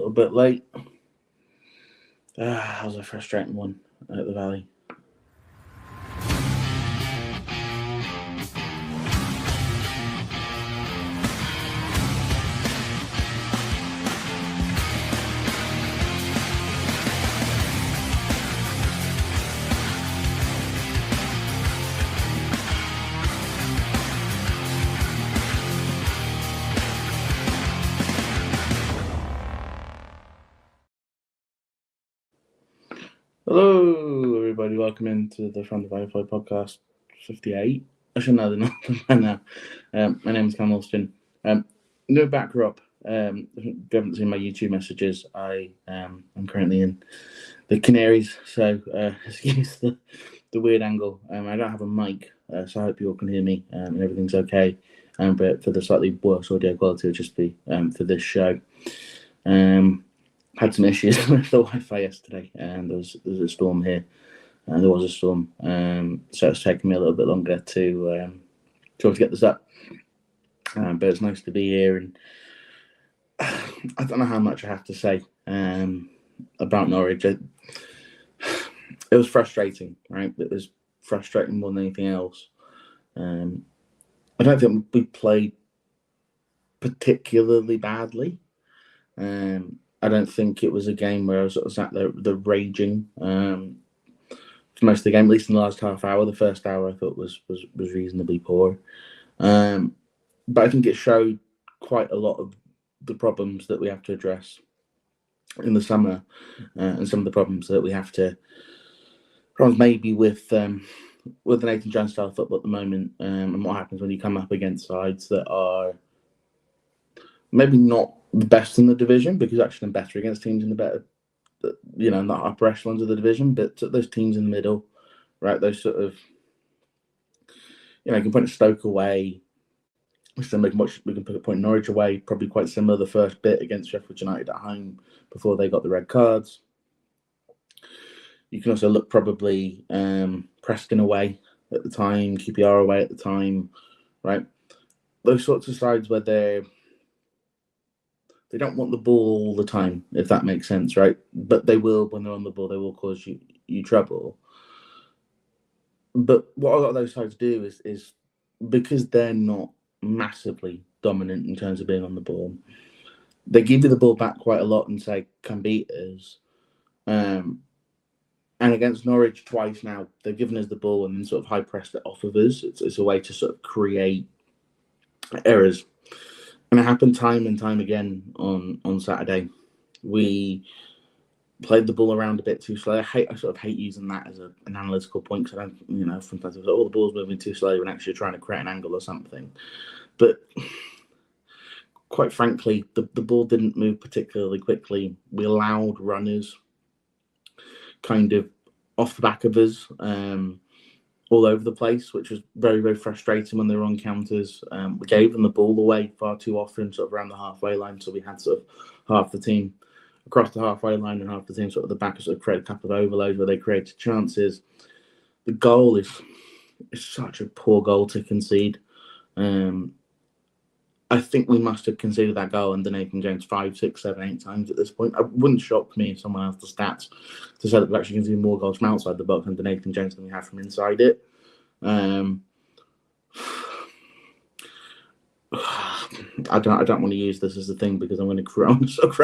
little bit late. That was a frustrating one at the Valley. Hello, everybody. Welcome into the From the Firefly podcast 58. I should know the number by now. My name is Callum. No backdrop. If you haven't seen my YouTube messages, I'm currently in the Canaries, so excuse the weird angle. I don't have a mic, so I hope you all can hear me and everything's okay. But for the slightly worse audio quality, it'll just be for this show. Had some issues with the Wi-Fi yesterday, and there was a storm here, and there was a storm, so it's taken me a little bit longer to get this up. But it's nice to be here, and I don't know how much I have to say about Norwich. It was frustrating, right? It was frustrating more than anything else. I don't think we played particularly badly. I don't think it was a game where I was sort of sat there the raging for most of the game, at least in the last half hour. The first hour I thought was reasonably poor. But I think it showed quite a lot of the problems that we have to address in the summer, and some of the problems that we have to maybe with the Nathan Jones style football at the moment, and what happens when you come up against sides that are maybe not the best in the division, because actually I'm better against teams in the better, in the upper echelons of the division, but those teams in the middle, right? Those sort of, you can point Stoke away. We can put a point Norwich away, probably quite similar the first bit against Sheffield United at home before they got the red cards. You can also look probably Preston away at the time, QPR away at the time, right? Those sorts of sides where they don't want the ball all the time, if that makes sense, right? But they will, when they're on the ball, they will cause you trouble. But what a lot of those sides do is because they're not massively dominant in terms of being on the ball, they give you the ball back quite a lot and say, "Come beat us." And against Norwich twice now, they've given us the ball and then sort of high pressed it off of us. It's a way to sort of create errors. And it happened time and time again on Saturday. We played the ball around a bit too slow. I sort of hate using that as an analytical point, because I don't, sometimes it's like, the ball's moving too slow when actually trying to create an angle or something. But quite frankly, the ball didn't move particularly quickly. We allowed runners kind of off the back of us, all over the place, which was very, very frustrating when they were on counters. We gave them the ball away far too often, sort of around the halfway line. So we had sort of half the team across the halfway line and half the team sort of the back, sort of create a couple of overloads where they created chances. The goal is such a poor goal to concede. I think we must have conceded that goal under Nathan Jones 5, 6, 7, 8 times at this point. It wouldn't shock me if someone has the stats to say that we've actually conceded more goals from outside the box under Nathan Jones than we have from inside it. I don't want to use this as a thing, because I'm going to cry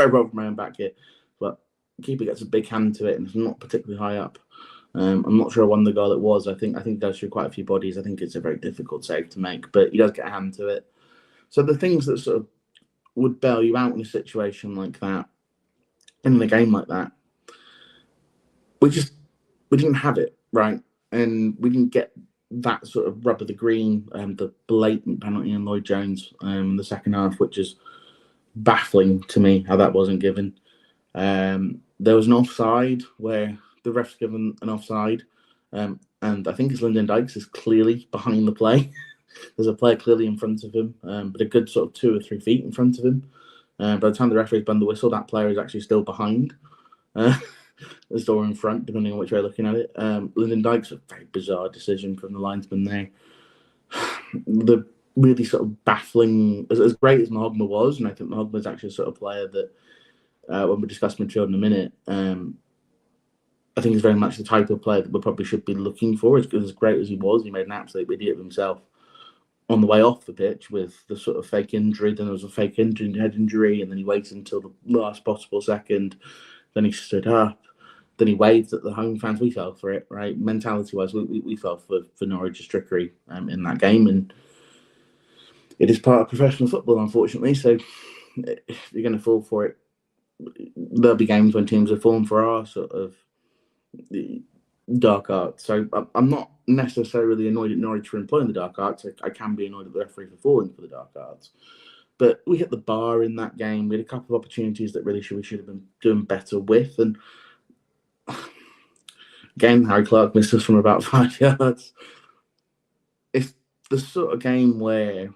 over my own back here. But keeper gets a big hand to it, and it's not particularly high up. I'm not sure I won the goal it was. I think it goes through quite a few bodies. I think it's a very difficult save to make, but he does get a hand to it. So the things that sort of would bail you out in a situation like that, in a game like that, we didn't have it, right? And we didn't get that sort of rub of the green, the blatant penalty on Lloyd Jones in the second half, which is baffling to me how that wasn't given. There was an offside where the ref's given an offside, and I think it's Lyndon Dykes is clearly behind the play. There's a player clearly in front of him, but a good sort of 2 or 3 feet in front of him. By the time the referee's blown the whistle, that player is actually still behind. The door in front, depending on which way you're looking at it. Lyndon Dykes, a very bizarre decision from the linesman there. The really sort of baffling, as great as Mahogma was, and I think Mahogma is actually a sort of player that when we discuss midfield in a minute. I think he's very much the type of player that we probably should be looking for. As great as he was, he made an absolute idiot of himself on the way off the pitch with the sort of fake injury. Then there was a fake head injury, and then he waited until the last possible second. Then he stood up. Then he waved at the home fans. We fell for it, right? Mentality-wise, we fell for Norwich's trickery in that game, and it is part of professional football, unfortunately. So if you're going to fall for it, there'll be games when teams are falling for our sort of dark arts. So I'm not necessarily annoyed at Norwich for employing the dark arts. I can be annoyed at the referee for falling for the dark arts. But we hit the bar in that game. We had a couple of opportunities that really we should have been doing better with. And again, Harry Clark missed us from about 5 yards. It's the sort of game where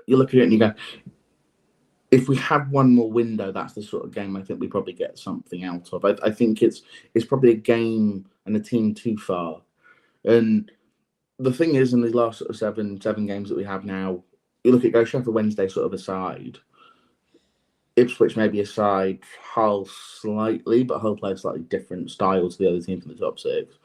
you look at it and you go, if we have one more window, that's the sort of game I think we probably get something out of. I think it's probably a game and a team too far. And the thing is, in these last sort of seven games that we have now, you look at Sheffield Wednesday sort of aside, Ipswich maybe aside, Hull slightly, but Hull play a slightly different style to the other teams in the top six.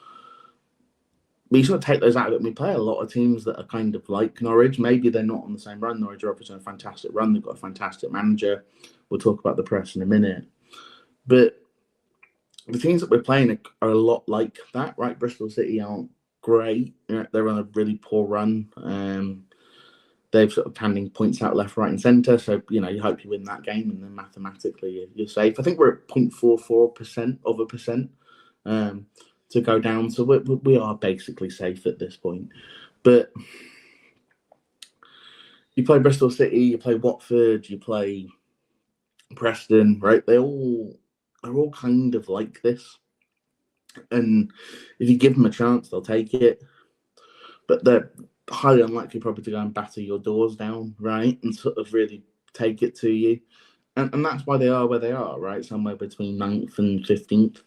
But you sort of take those out of it, and we play a lot of teams that are kind of like Norwich. Maybe they're not on the same run. Norwich are obviously on a fantastic run. They've got a fantastic manager. We'll talk about the press in a minute. But the teams that we're playing are a lot like that, right? Bristol City aren't great. They're on a really poor run. They've sort of handing points out left, right, and centre. So, you hope you win that game, and then mathematically you're safe. I think we're at 0.44% of a percent to go down. So we are basically safe at this point. But you play Bristol City, you play Watford, you play Preston, right? They're all kind of like this. And if you give them a chance, they'll take it. But they're highly unlikely probably to go and batter your doors down, right? And sort of really take it to you. And that's why they are where they are, right? Somewhere between 9th and 15th.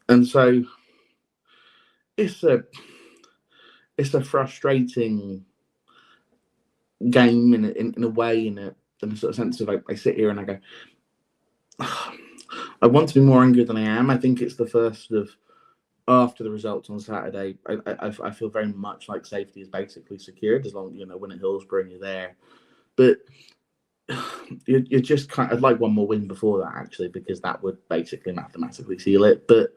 And so it's a frustrating game in a way, in a sort of sense of I sit here and I go, I want to be more angry than I am. I think it's the first of after the results on Saturday. I feel very much like safety is basically secured as long as when at Hillsborough you're there. But you're just I'd like one more win before that, actually, because that would basically mathematically seal it. But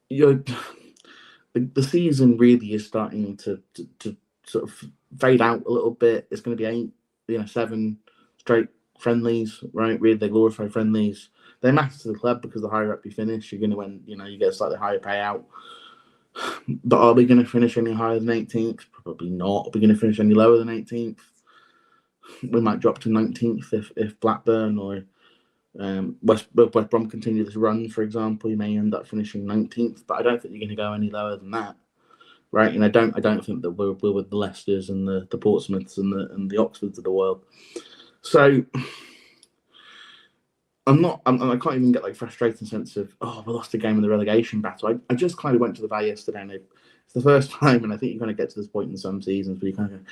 the season really is starting to sort of fade out a little bit. It's going to be 7 straight friendlies, right? Really, they glorify friendlies. They matter to the club because the higher up you finish, you're going to win. You get a slightly higher payout. But are we going to finish any higher than 18th? Probably not. Are we going to finish any lower than 18th? We might drop to 19th if Blackburn or West Brom continue this run, for example. You may end up finishing 19th, but I don't think you're going to go any lower than that, right? And I don't think that we're with the Leicesters and the Portsmouths and the Oxfords of the world. So I can't even get frustrating sense of, we lost a game in the relegation battle. I just kind of went to the Valley yesterday, and it's the first time, and I think you kind of get to this point in some seasons where you kind of go,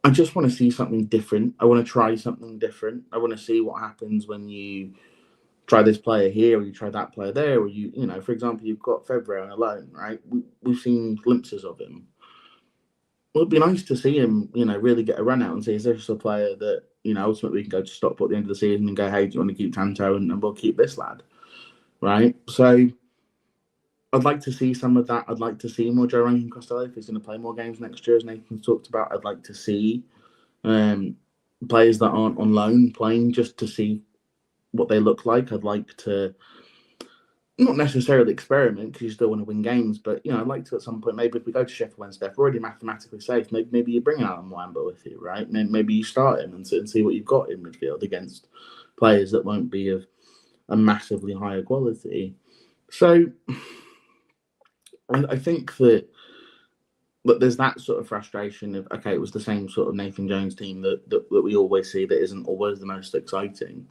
I just want to see something different. I want to try something different. I want to see what happens when you try this player here, or you try that player there, or for example, you've got February on alone, right? We've seen glimpses of him. Well, it'd be nice to see him, really get a run out and see, is this a player that, ultimately we can go to Stockport at the end of the season and go, hey, do you want to keep Tanto and we'll keep this lad, right? So I'd like to see some of that. I'd like to see more Joe Rankin Costello if he's going to play more games next year, as Nathan's talked about. I'd like to see players that aren't on loan playing just to see what they look like. I'd like to not necessarily experiment because you still want to win games, but I'd like to at some point, maybe if we go to Sheffield Wednesday, if we're already mathematically safe, maybe you bring Alan Wamba with you, right? Maybe you start him and see what you've got in midfield against players that won't be of a massively higher quality. So I think that there's that sort of frustration of, okay, it was the same sort of Nathan Jones team that we always see that isn't always the most exciting.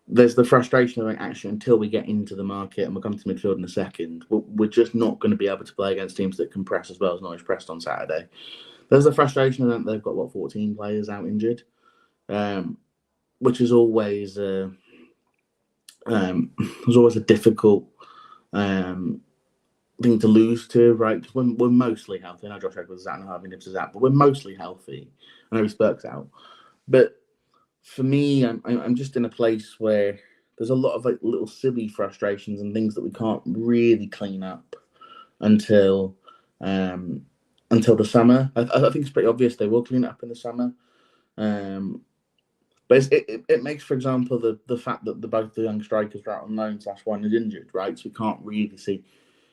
There's the frustration of actually until we get into the market, and we'll come to midfield in a second, we're just not going to be able to play against teams that can press as well as Norwich pressed on Saturday. There's the frustration that they've got 14 players out injured. which is always was always a difficult thing to lose to, right? Because we're mostly healthy. I know Josh Edwards is out and Harvey Nips is out, but we're mostly healthy. I know his Burke's out, but for me, I'm just in a place where there's a lot of like little silly frustrations and things that we can't really clean up until the summer. I think it's pretty obvious they will clean it up in the summer. But it makes, for example, the fact that both the young strikers are out on loan / one is injured, right? So we can't really see.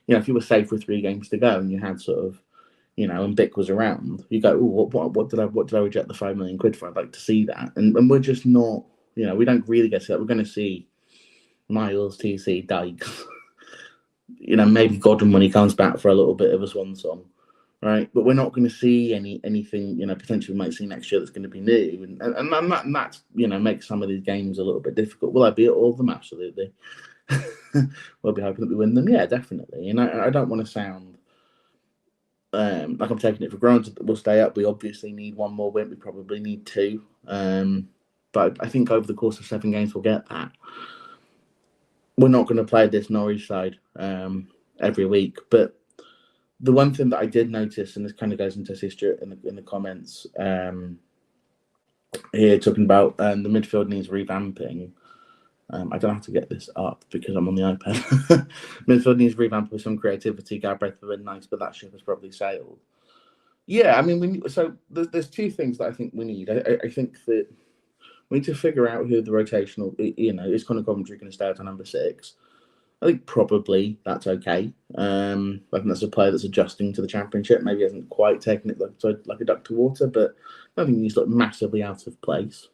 If you were safe with 3 games to go and you had sort of, and Bick was around, you go, oh, what did I reject the £5 million for? I'd like to see that, and we're just not. We don't really get to that. We're going to see Miles, TC, Dykes, maybe Godwin when he comes back for a little bit of a swan song, right? But we're not going to see anything, potentially we might see next year that's going to be new, and that's makes some of these games a little bit difficult. Will I be at all of them? Absolutely. We'll be hoping that we win them. Yeah, definitely. And I don't want to sound like I'm taking it for granted that we'll stay up. We obviously need one more win. We probably need 2. But I think over the course of 7 games we'll get that. We're not going to play this Norwich side every week. But the one thing that I did notice, and this kind of goes into Stuart in the comments here, talking about the midfield needs revamping. I don't have to get this up because I'm on the iPad. Midfield needs revamping with some creativity. Galbraith have been nice, but that ship has probably sailed. Yeah, I mean, there's 2 things that I think we need. I think that we need to figure out who the rotational, is Conor Coventry going to stay out on number 6? I think probably that's okay. I think that's a player that's adjusting to the Championship. Maybe hasn't quite taken it like a duck to water, but I don't think he's massively out of place.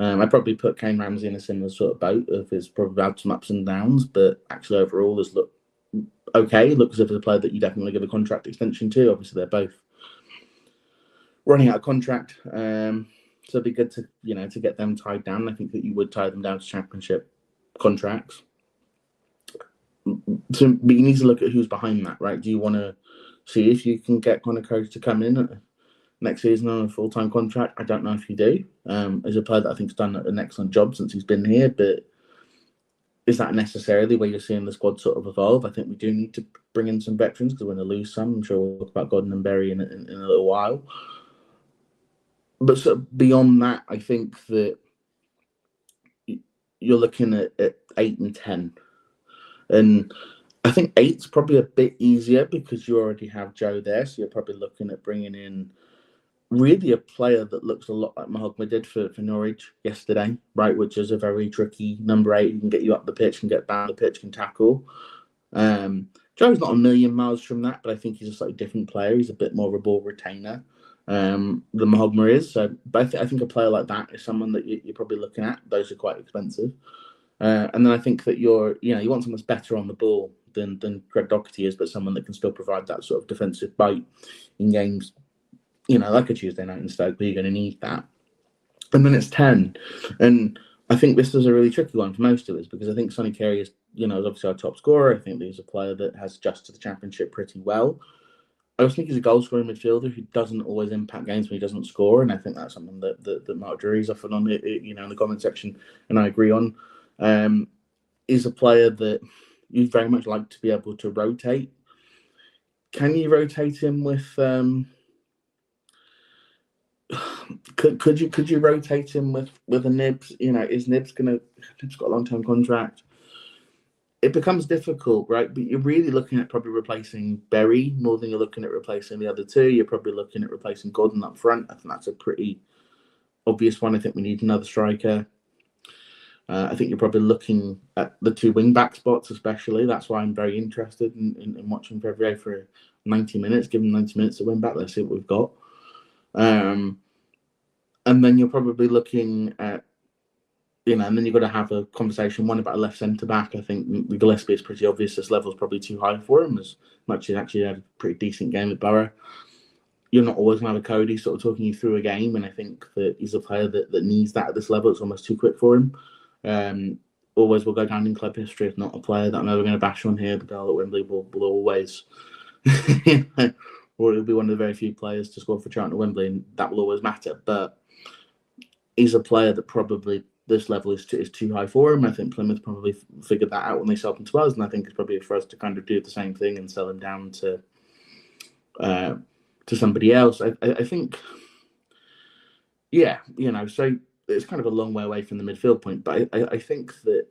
I'd probably put Kane Ramsey in a similar sort of boat of his probably had some ups and downs, but actually overall has looked okay. Looks as if it's a player that you definitely give a contract extension to. Obviously, they're both running out of contract, so it'd be good to to get them tied down. I think that you would tie them down to Championship contracts. So, but you need to look at who's behind that, right? Do you want to see if you can get Conor Coates to come in next season on a full-time contract? I don't know if you do. As a player that I think has done an excellent job since he's been here, but is that necessarily where you're seeing the squad sort of evolve? I think we do need to bring in some veterans because we're going to lose some. I'm sure we'll talk about Gordon and Berry in a little while. But sort of beyond that, I think that you're looking at 8 and 10. And I think 8's probably a bit easier because you already have Joe there. So you're probably looking at bringing in really a player that looks a lot like Mahogma did for Norwich yesterday, right? Which is a very tricky number 8 who can get you up the pitch, can get down the pitch, can tackle. Joe's not a million miles from that, but I think he's a slightly different player. He's a bit more of a ball retainer than Mahogma is. So, but I think a player like that is someone that you're probably looking at. Those are quite expensive. And then I think that you want someone that's better on the ball than Greg Doherty is, but someone that can still provide that sort of defensive bite in games, like a Tuesday night in Stoke, but you're going to need that. And then it's 10. And I think this is a really tricky one for most of us because I think Sonny Carey is, is obviously our top scorer. I think he's a player that has adjusted to the Championship pretty well. I also think he's a goal-scoring midfielder who doesn't always impact games when he doesn't score, and I think that's something that Mark Drury's often on it, in the comment section, and I agree on. Is a player that you'd very much like to be able to rotate. Can you rotate him with? Could you rotate him with a Nibs? Is Nibs got a long-term contract? It becomes difficult, right? But you're really looking at probably replacing Berry more than you're looking at replacing the other 2. You're probably looking at replacing Gordon up front. I think that's a pretty obvious one. I think we need another striker. I think you're probably looking at the 2 wing-back spots especially. That's why I'm very interested in watching Fevrier for 90 minutes. Give him 90 minutes to win back. Let's see what we've got. And then you're probably looking at, and then you've got to have a conversation, one about a left centre-back. I think Gillespie is pretty obvious. This level's probably too high for him, as much as he actually had a pretty decent game at Borough. You're not always going to have a Cody sort of talking you through a game, and I think that he's a player that needs that at this level. It's almost too quick for him. Always will go down in club history as not a player that I'm ever going to bash on here. The girl at Wembley will always, or it'll be one of the very few players to score for Charlton at Wembley, and that will always matter. But he's a player that probably this level is too high for him. I think Plymouth probably figured that out when they sold him to us, and I think it's probably for us to kind of do the same thing and sell him down to somebody else. I think, yeah, so it's kind of a long way away from the midfield point, but I think that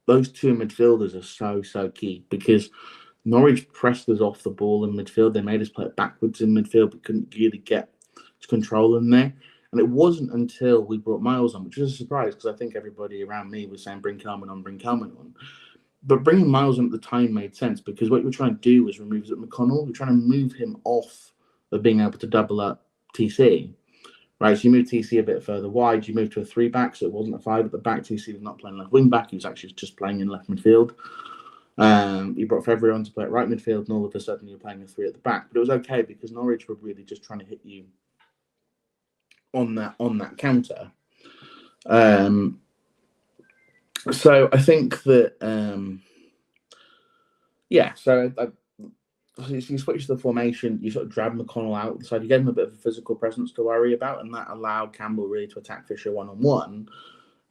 those two midfielders are so key, because Norwich pressed us off the ball in midfield. They made us play it backwards in midfield, but couldn't really get to control in there. And it wasn't until we brought Miles on, which was a surprise, because I think everybody around me was saying bring Callum on, bring Callum on. But bringing Miles on at the time made sense, because what you were trying to do was remove McConnell. You're trying to move him off of being able to double up TC. Right, so you moved TC a bit further wide. You moved to a 3-back, so it wasn't a 5 at the back. TC was not playing left wing back. He was actually just playing in left midfield. You brought February on to play at right midfield, and all of a sudden you're playing a 3 at the back. But it was okay, because Norwich were really just trying to hit you on that counter. So I think that so you switch the formation, you sort of drag McConnell out the side, you gave him a bit of a physical presence to worry about, and that allowed Campbell really to attack Fisher one-on-one.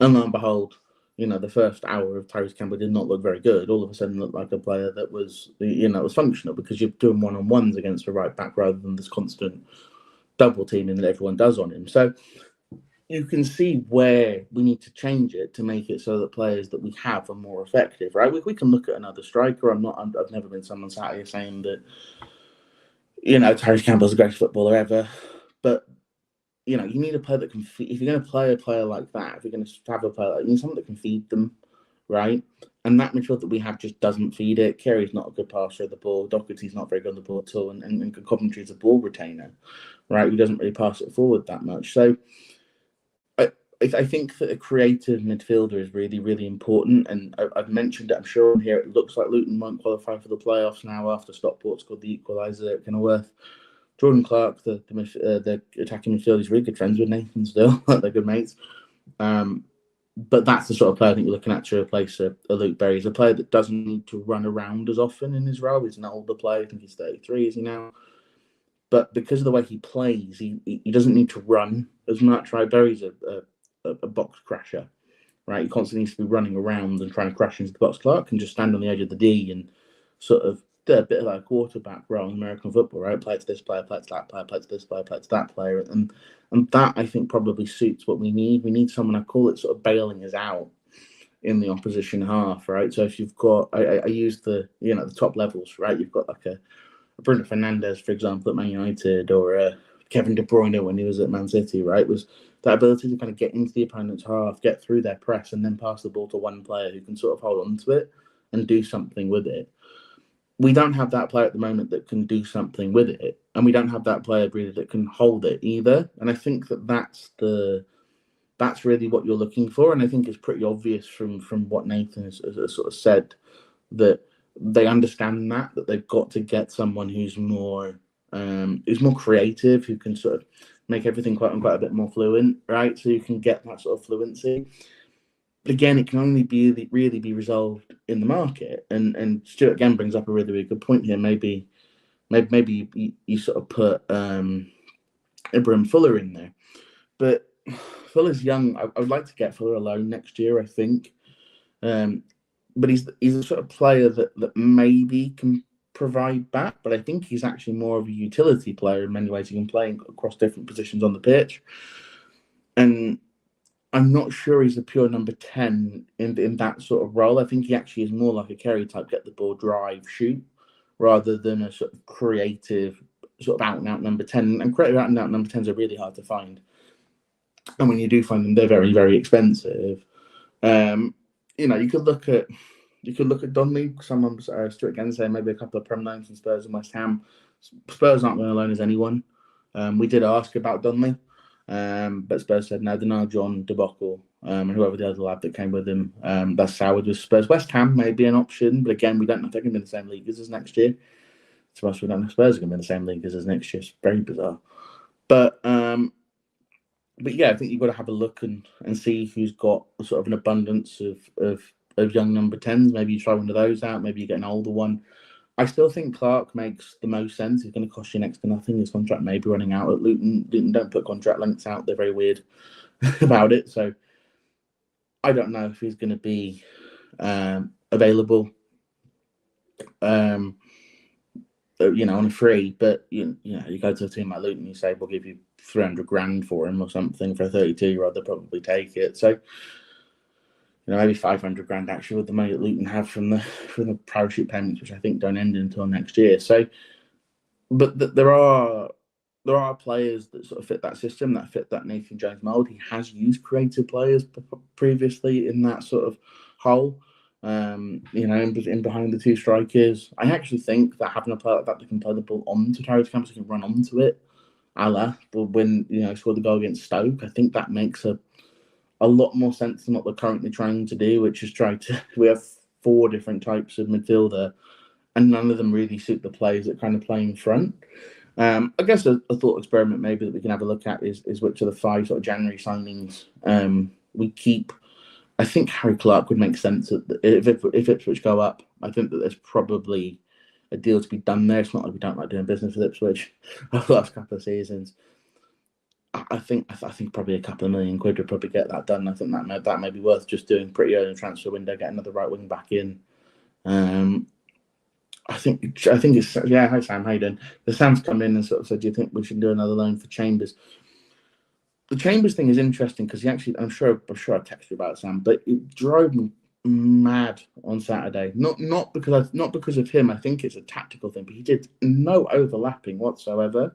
And lo and behold, the first hour of Tyrese Campbell did not look very good. All of a sudden looked like a player that was, was functional, because you're doing one-on-ones against a right back rather than this constant double teaming that everyone does on him. So you can see where we need to change it to make it so that players that we have are more effective, right? We can look at another striker. I've never been someone sat here saying that, Tyrese Campbell's the greatest footballer ever. But, you need a player that can feed. If you're going to play a player like that, if you're going to have a player like that, you need someone that can feed them, right? And that midfield that we have just doesn't feed it. Kerry's not a good passer of the ball. Doherty's not very good on the ball at all. And Coventry's a ball retainer, right? He doesn't really pass it forward that much. So I think that a creative midfielder is really, really important. And I've mentioned it, I'm sure on here, it looks like Luton won't qualify for the playoffs now after Stockport scored the equaliser at Kenilworth. Jordan Clark, the attacking midfielder, is really good friends with Nathan still. They're good mates. But that's the sort of player I think you're looking at to replace a Luke Berry. He's a player that doesn't need to run around as often in his role. He's an older player. I think he's 33, is he now? But because of the way he plays, he doesn't need to run as much, right? Berry's a box crasher, right? He constantly needs to be running around and trying to crash into the box. Clark can just stand on the edge of the D and sort of do a bit of like a quarterback role in American football, right? Play to this player, play to that player, play to this player, play to that player. And that, I think, probably suits what we need. We need someone, I call it sort of bailing us out in the opposition half, right? So if you've got, I use the, the top levels, right? You've got like a Bruno Fernandes, for example, at Man United, or Kevin De Bruyne when he was at Man City, right? Was that ability to kind of get into the opponent's half, get through their press, and then pass the ball to one player who can sort of hold on to it and do something with it. We don't have that player at the moment that can do something with it, and we don't have that player really that can hold it either. And I think that's really what you're looking for. And I think it's pretty obvious from what Nathan has sort of said, that they understand that they've got to get someone who's more creative, who can sort of make everything quite a bit more fluent, right? So you can get that sort of fluency. But again, it can only really be resolved in the market. And Stuart again brings up a really, really good point here. Maybe you sort of put Ibrahim Fuller in there, but Fuller's young. I would like to get Fuller alone next year, I think. But he's a sort of player that maybe can provide back, but I think he's actually more of a utility player in many ways. He can play across different positions on the pitch. And I'm not sure he's a pure number 10 in that sort of role. I think he actually is more like a Kerry type, get the ball, drive, shoot, rather than a sort of creative, sort of out-and-out number 10. And creative out-and-out number 10s are really hard to find. And when you do find them, they're very, very expensive. You could look at Donnelly. Someone Stuart again saying maybe a couple of Prem loans from Spurs and West Ham. Spurs aren't going to loan as anyone. We did ask about Donnelly, but Spurs said no. The Nile John debacle, and whoever the other lad that came with him, that's soured with Spurs. West Ham may be an option, but again, we don't know if they're going to be in the same league as us next year. To us, we don't know if Spurs are going to be in the same league as us next year. It's very bizarre. But yeah, I think you've got to have a look and see who's got sort of an abundance of young number 10s. Maybe you try one of those out. Maybe you get an older one. I still think Clark makes the most sense. He's going to cost you next to nothing. His contract may be running out at Luton. Luton don't put contract lengths out. They're very weird about it. So I don't know if he's going to be available, on a free. But you go to a team like Luton, and you say we'll give you 300 grand for him or something for a 32-year-old. They'll probably take it. So maybe 500 grand actually with the money that Luton have from the parachute payments, which I think don't end until next year. So, but there are players that sort of fit that system, that fit that Nathan Jones mold. He has used creative players previously in that sort of hole, in behind the two strikers. I actually think that having a player like that can play the ball onto Tyrese Campbell, can run onto it, when scored the goal against Stoke. I think that makes a lot more sense than what they're currently trying to do, which is we have 4 different types of midfielder, and none of them really suit the players that kind of play in front. I guess a thought experiment maybe that we can have a look at is which of the 5 sort of January signings we keep. I think Harry Clark would make sense if Ipswich go up. I think that there's probably a deal to be done there. It's not like we don't like doing business with Ipswich over the last couple of seasons. I think probably a couple of million quid would probably get that done. I think that may be worth just doing pretty early in the transfer window, get another right wing back in. I think it's Hi Sam, how you doing? The Sam's come in and sort of said, "Do you think we should do another loan for Chambers?" The Chambers thing is interesting because I'm sure I texted you about it, Sam, but it drove me mad on Saturday. Not because of him. I think it's a tactical thing, but he did no overlapping whatsoever.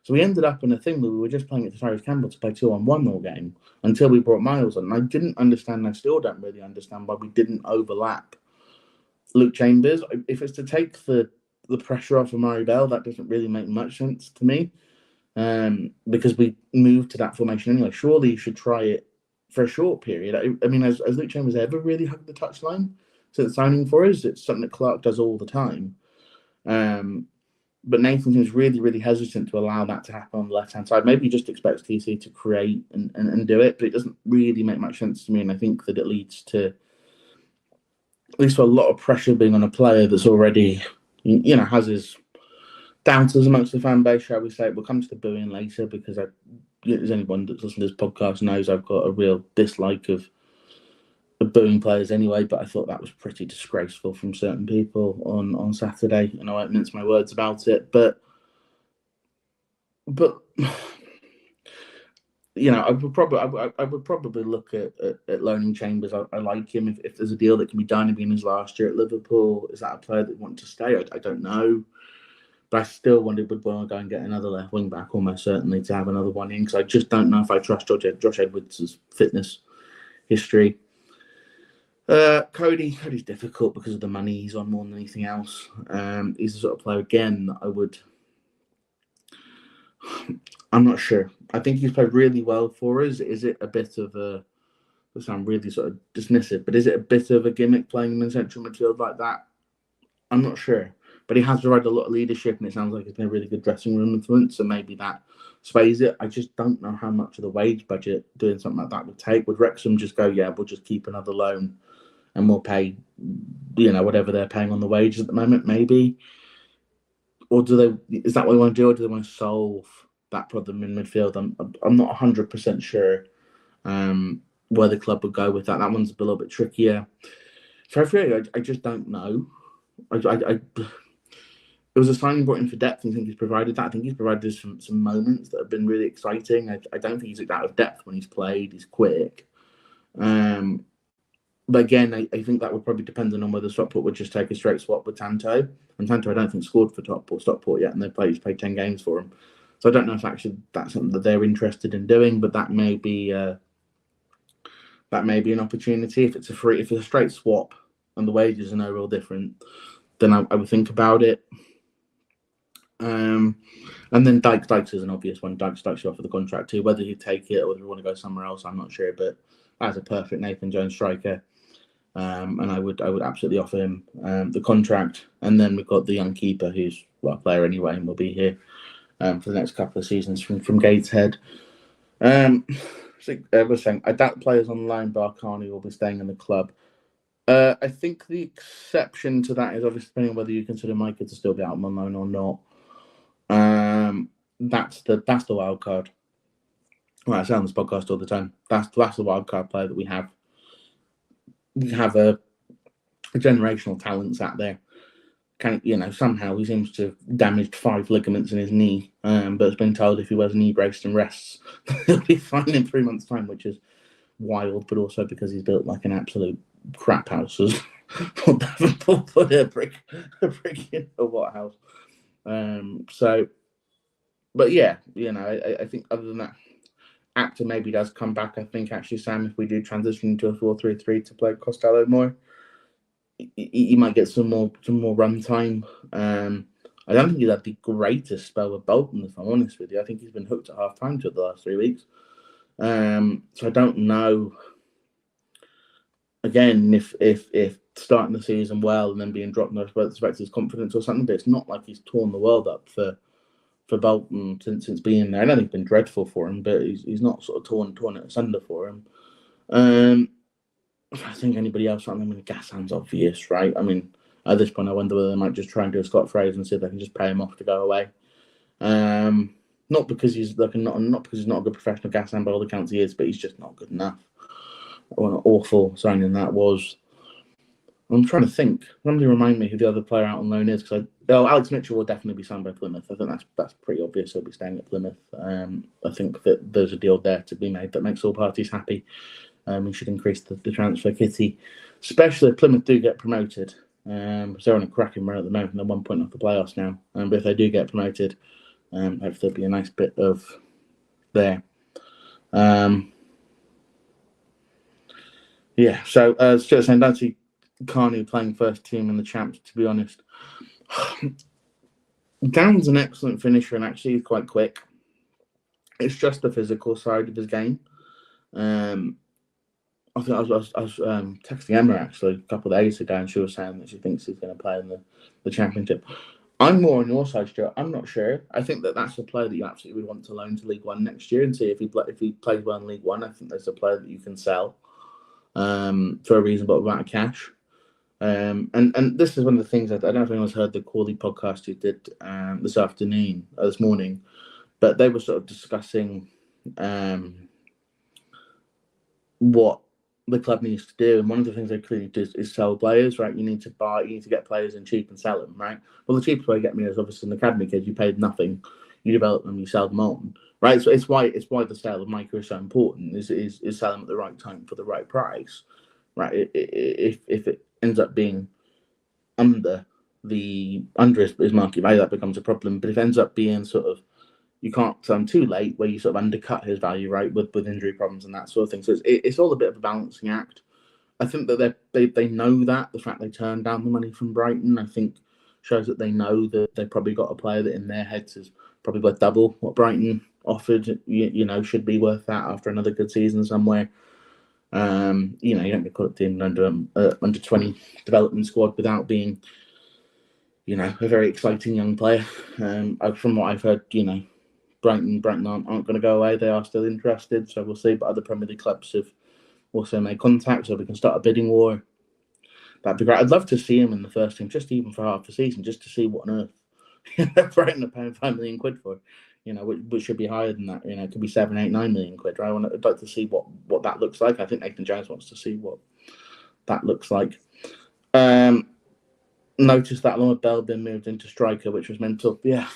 So we ended up in a thing where we were just playing it to Tyrese Campbell to play 2-on-1 all game until we brought Miles on. And I didn't understand. I still don't really understand why we didn't overlap Luke Chambers. If it's to take the pressure off of Murray Bell, that doesn't really make much sense to me, because we moved to that formation anyway. Surely you should try it for a short period. I mean, has Luke Chambers ever really hugged the touchline since signing for us? It's something that Clark does all the time. But Nathan seems really, really hesitant to allow that to happen on the left-hand side. Maybe he just expects TC to create and do it, but it doesn't really make much sense to me. And I think that it leads to at least a lot of pressure being on a player that's already, has his doubters amongst the fan base, shall we say. We'll come to the booing later because as anyone that's listened to this podcast knows, I've got a real dislike of booing players anyway, but I thought that was pretty disgraceful from certain people on Saturday, and I won't mince my words about it. But I would probably look at loaning Chambers. I like him. If there's a deal that can be done, in his last year at Liverpool, is that a player that you want to stay? I don't know, but I still would want to go and get another left wing back, almost certainly, to have another one in, because I just don't know if I trust Josh Edwards' fitness history. Cody's difficult because of the money he's on more than anything else. He's the sort of player, again, that I'm not sure. I think he's played really well for us. Is it a bit of a, I sound really sort of dismissive, but is it a bit of a gimmick playing him in central midfield like that? I'm not sure. But he has provided a lot of leadership, and it sounds like he's been a really good dressing room influence, so maybe that sways it. I just don't know how much of the wage budget doing something like that would take. Would Wrexham just go, yeah, we'll just keep another loan and we'll pay, whatever they're paying on the wages at the moment, maybe? Or is that what they want to do, or do they want to solve that problem in midfield? I'm not 100% sure where the club would go with that. That one's a little bit trickier. So I just don't know. It was a signing brought in for depth, and I think he's provided that. I think he's provided us some moments that have been really exciting. I don't think he's out of depth when he's played. He's quick. But again, I think that would probably depend on whether Stockport would just take a straight swap with Tanto. And Tanto, I don't think, scored for Stockport yet, and he's played 10 games for him. So I don't know if actually that's something that they're interested in doing, but that may be an opportunity. If it's a straight swap and the wages are no real different, then I would think about it. And then Dykes is an obvious one. Dykes you offer the contract too. Whether you take it or whether you want to go somewhere else, I'm not sure. But that's a perfect Nathan Jones striker. And I would absolutely offer him the contract. And then we've got the young keeper who's a player anyway and will be here for the next couple of seasons from Gateshead. I was saying, I doubt players on loan bar Carney will be staying in the club. I think the exception to that is obviously depending on whether you consider Micah to still be out on loan or not. That's the wild card. Well, I say on this podcast all the time. That's the wild card player that we have. we have a generational talents out there. Somehow he seems to have damaged 5 ligaments in his knee, but has been told if he wears a knee brace and rests, he'll be fine in 3 months' time, which is wild, but also because he's built like an absolute crap house as put a brick in a what house. But yeah, I think other than that, Actor maybe does come back. I think actually, Sam, if we do transition into a 4-3-3 to play Costello more, he might get some more run time. I don't think he's had the greatest spell with Bolton, if I'm honest with you. I think he's been hooked at half time to the last 3 weeks. So I don't know. Again, if starting the season well and then being dropped, no respect his confidence or something, but it's not like he's torn the world up for Bolton since being there. I don't think it's been dreadful for him, but he's not sort of torn it asunder for him. I think anybody else, Gassan's obvious, right? I mean, at this point, I wonder whether they might just try and do a Scott Fraser and see if they can just pay him off to go away. Not because he's not because he's not a good professional, Gassan, by all accounts he is, but he's just not good enough. What an awful signing that was. I'm trying to think. Somebody remind me who the other player out on loan is, because Alex Mitchell will definitely be signed by Plymouth. I think that's pretty obvious. He'll be staying at Plymouth. I think that there's a deal there to be made that makes all parties happy. We should increase the transfer kitty, especially if Plymouth do get promoted. They're on a cracking run at the moment. They're 1 point off the playoffs now. But if they do get promoted, hopefully there'll be a nice bit of there. Yeah, so Stuart saying, don't see Carney playing first team in the Champs, to be honest. Down's an excellent finisher and actually he's quite quick. It's just the physical side of his game. I think I was texting Emma actually a couple of days ago, and she was saying that she thinks he's going to play in the Championship. I'm more on your side, Stuart. I'm not sure. I think that's a player that you absolutely would want to loan to League One next year and see if he plays well in League One. I think there's a player that you can sell for a reasonable amount of cash. And this is one of the things I don't know if anyone's heard the Corley podcast you did this morning, but they were sort of discussing what the club needs to do, and one of the things they clearly do is sell players, right? You need to get players in cheap and sell them, right? Well, the cheapest way to get me is obviously an academy kid. You paid nothing, you develop them, you sell them on, right? So it's why the sale of Micah is so important. Is sell them at the right time for the right price, right? If it ends up being under his market value, that becomes a problem. But if it ends up being sort of, you can't sell him too late where you sort of undercut his value, right, with injury problems and that sort of thing. So it's all a bit of a balancing act. I think that they know that. The fact they turned down the money from Brighton, I think, shows that they know that they probably got a player that in their heads is probably worth double what Brighton offered. Should be worth that after another good season somewhere. You don't get caught up in under 20 development squad without being, a very exciting young player. From what I've heard, Brighton aren't going to go away. They are still interested, so we'll see. But other Premier League clubs have also made contact, so we can start a bidding war. That'd be great. I'd love to see him in the first team, just even for half the season, just to see what on earth Brighton are paying £5 million for. Which should be higher than that. It could be 7, 8, 9 million quid. Right? I'd like to see what that looks like. I think Nathan Jones wants to see what that looks like. Noticed that Lord Bell been moved into striker, which was mental. Yeah.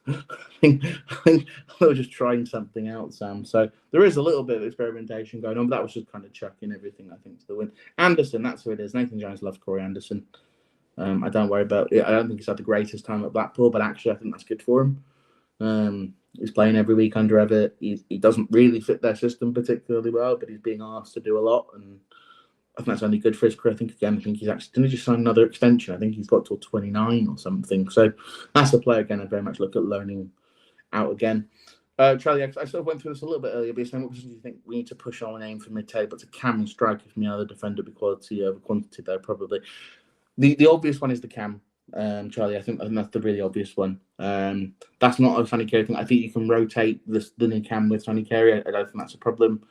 I think they were just trying something out, Sam. So there is a little bit of experimentation going on, but that was just kind of chucking everything, I think, to the wind. Anderson, that's who it is. Nathan Jones loves Corey Anderson. I don't worry about it. I don't think he's had the greatest time at Blackpool, but actually I think that's good for him. He's playing every week under Everett. He doesn't really fit their system particularly well, but he's being asked to do a lot, and I think that's only good for his career. I think he's actually going to just sign another extension. I think he's got till 29 or something. So that's a player, again, I'd very much look at loaning out again. Charlie, I sort of went through this a little bit earlier, but you're saying, what position do you think we need to push on an aim for mid-table? It's a Cam and striker for me, either defender be quality over quantity, though, probably. The obvious one is the Cam, Charlie. I think that's the really obvious one. That's not a Sonny Carey thing. I think you can rotate the new Cam with Sonny Carey. I don't think that's a problem.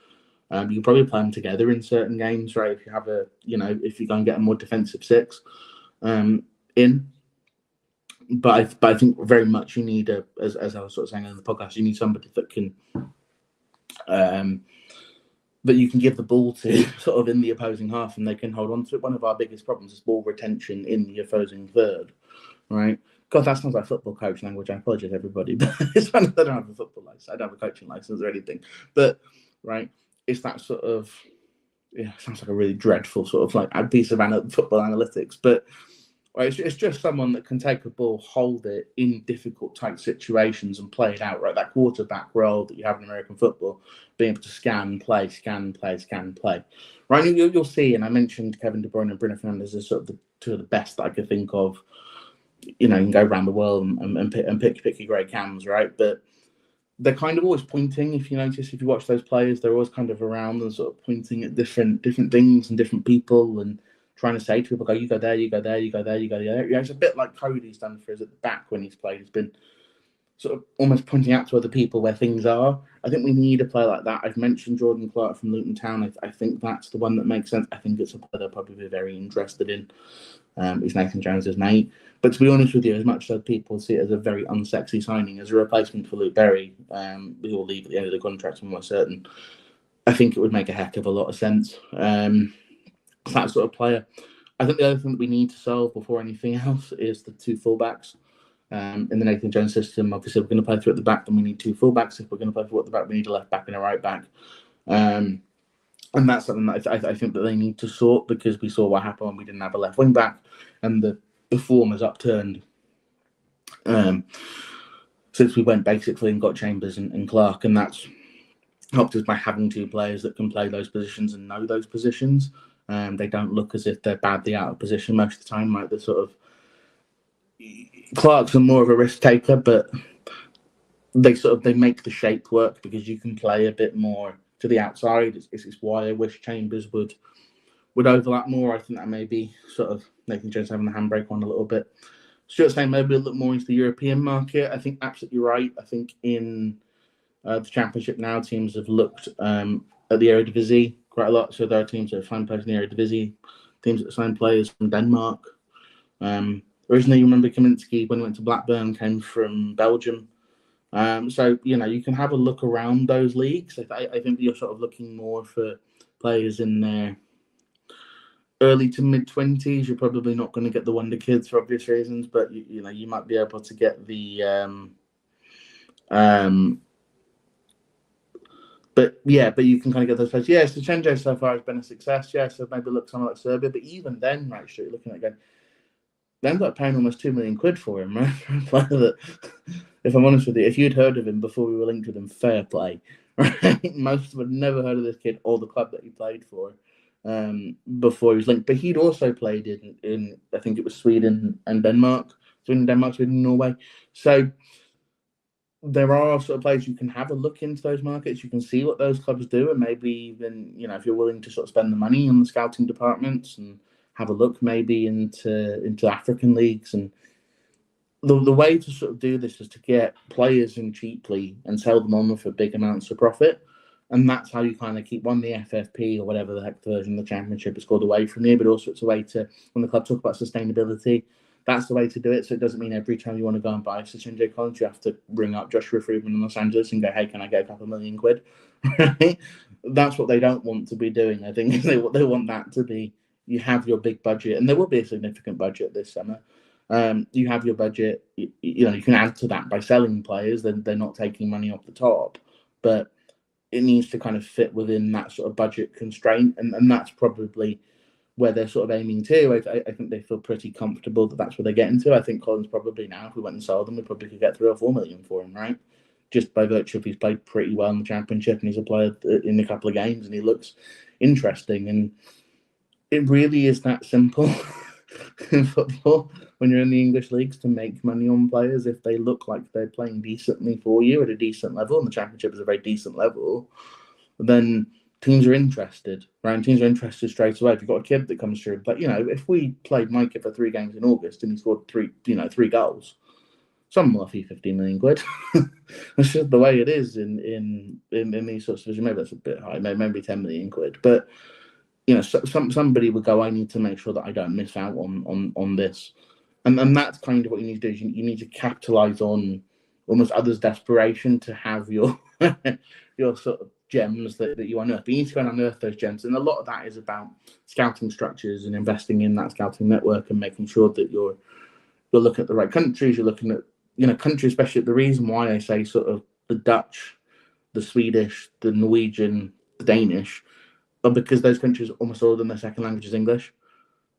You can probably play them together in certain games, right? If you have if you go and get a more defensive six in. But I think very much you need as I was sort of saying in the podcast, you need somebody that can that you can give the ball to sort of in the opposing half and they can hold on to it. One of our biggest problems is ball retention in the opposing third, right? God, that sounds like football coach language. I apologize, everybody, but it's fun that I don't have a football license. I don't have a coaching license or anything. But, right, it's that sort of, yeah, it sounds like a really dreadful sort of like a piece of football analytics, but right, it's just someone that can take a ball, hold it in difficult, tight situations and play it out, right? That quarterback role that you have in American football, being able to scan, play, right? You'll see, and I mentioned Kevin De Bruyne and Bruno Fernandes as sort of the two of the best that I could think of. You know, you can go around the world and pick your great cams, right? But they're kind of always pointing. If you notice, if you watch those players, they're always kind of around and sort of pointing at different things and different people and trying to say to people, "Go, you go there, you go there, you go there, you go there." Yeah, it's a bit like Cody's done for us at the back when he's played. He's been sort of almost pointing out to other people where things are. I think we need a player like that. I've mentioned Jordan Clark from Luton Town. I think that's the one that makes sense. I think it's a player they'll probably be very interested in. He's Nathan Jones's mate. But to be honest with you, as much as people see it as a very unsexy signing, as a replacement for Luke Berry, who will leave at the end of the contract, I'm almost certain, I think it would make a heck of a lot of sense. That sort of player. I think the other thing that we need to solve before anything else is the two fullbacks. In the Nathan Jones system, obviously, if we're going to play through at the back, then we need two fullbacks. If we're going to play through at the back, we need a left back and a right back. And that's something that I think that they need to sort, because we saw what happened when we didn't have a left wing back, and the form has upturned since we went basically and got Chambers and Clark, and that's helped us by having two players that can play those positions and know those positions. They don't look as if they're badly out of position most of the time. Like, the sort of Clark's more of a risk taker, but they make the shape work because you can play a bit more to the outside. It's why I wish Chambers would overlap more. I think that may be sort of Nathan Jones having the handbrake on a little bit. Stuart saying maybe a look more into the European market. I think absolutely right. I think in the Championship now, teams have looked at the Eredivisie quite a lot. So there are teams that have signed players in the Eredivisie, teams that signed players from Denmark. Originally, you remember Kaminski, when he went to Blackburn, came from Belgium. So, you know, you can have a look around those leagues. I think you're sort of looking more for players in their early to mid-20s. You're probably not going to get the wonder kids for obvious reasons, but, you know, you might be able to get the... But you can kind of get those players. Yeah, so Chenjo so far has been a success. Yeah, so maybe look somewhere like Serbia. But even then, right, you're looking at again, they ended up paying almost £2 million for him, right? That, if I'm honest with you, if you'd heard of him before we were linked with him, fair play. Right? Most of us had never heard of this kid or the club that he played for before he was linked. But he'd also played in I think it was Sweden and Denmark. Sweden, Norway. So there are sort of players you can have a look into those markets. You can see what those clubs do, and maybe even, you know, if you're willing to sort of spend the money on the scouting departments and have a look maybe into African leagues. And the way to sort of do this is to get players in cheaply and sell them on for big amounts of profit. And that's how you kind of keep the FFP or whatever the heck version of the Championship is called away from you. But also it's a way to, when the club talk about sustainability, that's the way to do it. So it doesn't mean every time you want to go and buy Sachin Collins, you have to ring up Joshua Friedman in Los Angeles and go, "Hey, can I get a couple $1 million?" Right? That's what they don't want to be doing. I think they want that to be, you have your big budget, and there will be a significant budget this summer. You have your budget, you know, you can add to that by selling players. Then they're not taking money off the top, but it needs to kind of fit within that sort of budget constraint, and that's probably where they're sort of aiming to. I think they feel pretty comfortable that that's where they're getting to. I think Collins probably now, if we went and sold them, we probably could get 3 or 4 million for him, right? Just by virtue of he's played pretty well in the Championship and he's a player in a couple of games and he looks interesting. And it really is that simple in football when you're in the English leagues to make money on players. If they look like they're playing decently for you at a decent level, and the Championship is a very decent level, then teams are interested, right? And teams are interested straight away. If you've got a kid that comes through, but, you know, if we played Micah for 3 games in August and he scored 3 goals, someone will offer you 15 million quid. That's just the way it is in these sorts of positions. Maybe that's a bit high, maybe 10 million quid. But, you know, somebody would go, I need to make sure that I don't miss out on this. And that's kind of what you need to do. You need to capitalize on almost others' desperation to have your your sort of gems that you unearth. But you need to go and unearth those gems, and a lot of that is about scouting structures and investing in that scouting network and making sure that you're looking at the right countries. You're looking at countries, especially the reason why I say sort of the Dutch, the Swedish, the Norwegian, the Danish, but because those countries, almost all of them, their second language is English,